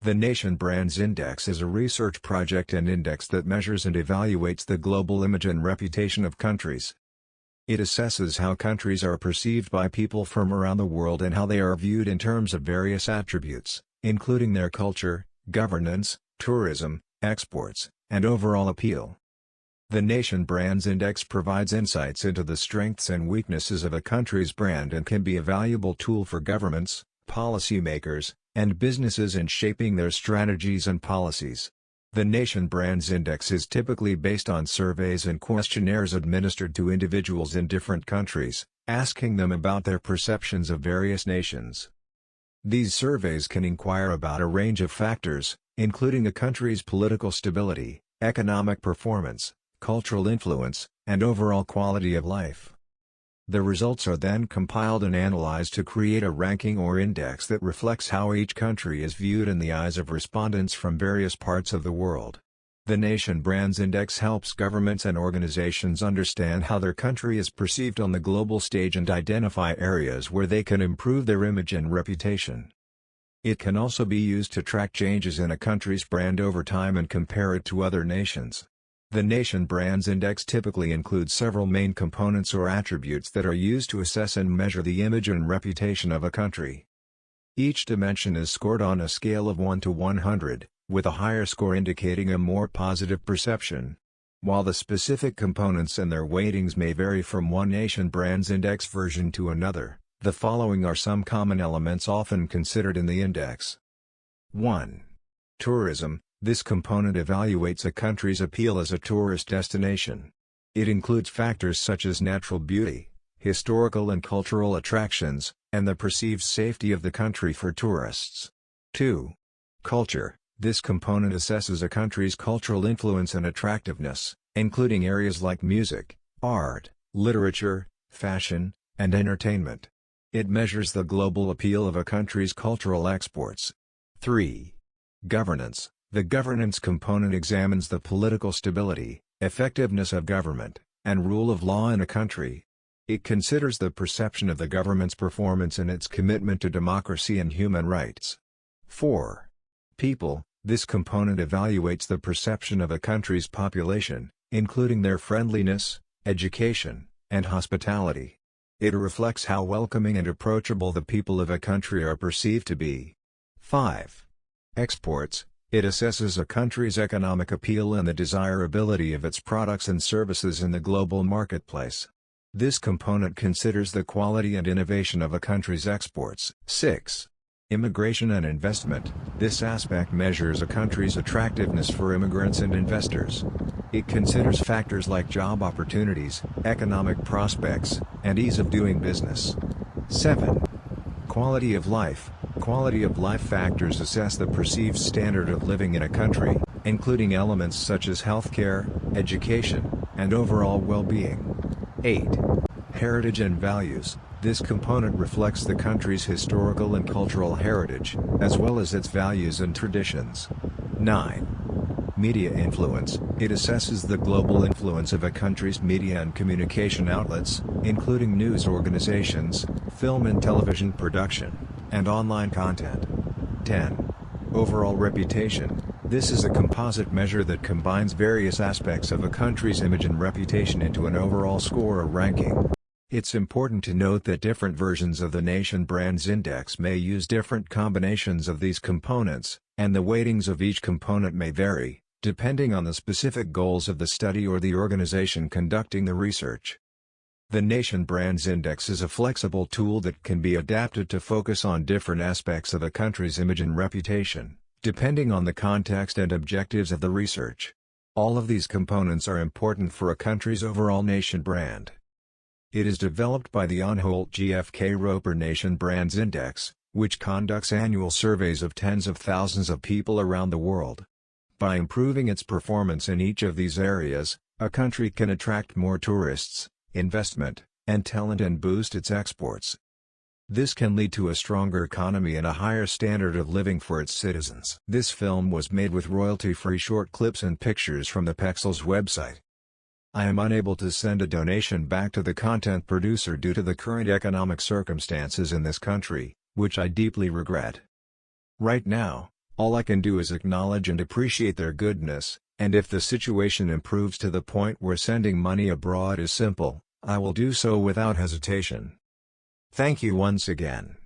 The Nation Brands Index is a research project and index that measures and evaluates the global image and reputation of countries. It assesses how countries are perceived by people from around the world and how they are viewed in terms of various attributes, including their culture, governance, tourism, exports, and overall appeal. The Nation Brands Index provides insights into the strengths and weaknesses of a country's brand and can be a valuable tool for governments, policymakers, and businesses in shaping their strategies and policies. The Nation Brands Index is typically based on surveys and questionnaires administered to individuals in different countries, asking them about their perceptions of various nations. These surveys can inquire about a range of factors, including a country's political stability, economic performance, cultural influence, and overall quality of life. The results are then compiled and analyzed to create a ranking or index that reflects how each country is viewed in the eyes of respondents from various parts of the world. The Nation Brands Index helps governments and organizations understand how their country is perceived on the global stage and identify areas where they can improve their image and reputation. It can also be used to track changes in a country's brand over time and compare it to other nations. The Nation Brands Index typically includes several main components or attributes that are used to assess and measure the image and reputation of a country. Each dimension is scored on a scale of 1 to 100, with a higher score indicating a more positive perception. While the specific components and their weightings may vary from one Nation Brands Index version to another, the following are some common elements often considered in the index. 1. Tourism. This component evaluates a country's appeal as a tourist destination. It includes factors such as natural beauty, historical and cultural attractions, and the perceived safety of the country for tourists. 2. Culture. This component assesses a country's cultural influence and attractiveness, including areas like music, art, literature, fashion, and entertainment. It measures the global appeal of a country's cultural exports. 3. Governance. The governance component examines the political stability, effectiveness of government, and rule of law in a country. It considers the perception of the government's performance and its commitment to democracy and human rights. 4. People. This component evaluates the perception of a country's population, including their friendliness, education, and hospitality. It reflects how welcoming and approachable the people of a country are perceived to be. 5. Exports. It assesses a country's economic appeal and the desirability of its products and services in the global marketplace. This component considers the quality and innovation of a country's exports. 6. Immigration and investment. This aspect measures a country's attractiveness for immigrants and investors. It considers factors like job opportunities, economic prospects, and ease of doing business. 7. Quality of life. Quality of life factors assess the perceived standard of living in a country, including elements such as healthcare, education, and overall well-being. 8. Heritage and values. This component reflects the country's historical and cultural heritage, as well as its values and traditions. 9. Media influence. It assesses the global influence of a country's media and communication outlets, including news organizations, film and television production, and online content. 10. Overall reputation. This is a composite measure that combines various aspects of a country's image and reputation into an overall score or ranking. It's important to note that different versions of the Nation Brands Index may use different combinations of these components, and the weightings of each component may vary, depending on the specific goals of the study or the organization conducting the research. The Nation Brands Index is a flexible tool that can be adapted to focus on different aspects of a country's image and reputation, depending on the context and objectives of the research. All of these components are important for a country's overall nation brand. It is developed by the On-Holt GfK Roper Nation Brands Index, which conducts annual surveys of tens of thousands of people around the world. By improving its performance in each of these areas, a country can attract more tourists, investment, and talent and boost its exports. This can lead to a stronger economy and a higher standard of living for its citizens. This film was made with royalty-free short clips and pictures from the Pexels website. I am unable to send a donation back to the content producer due to the current economic circumstances in this country, which I deeply regret. Right now, All I can do is acknowledge and appreciate their goodness, and if the situation improves to the point where sending money abroad is simple, I will do so without hesitation. Thank you once again.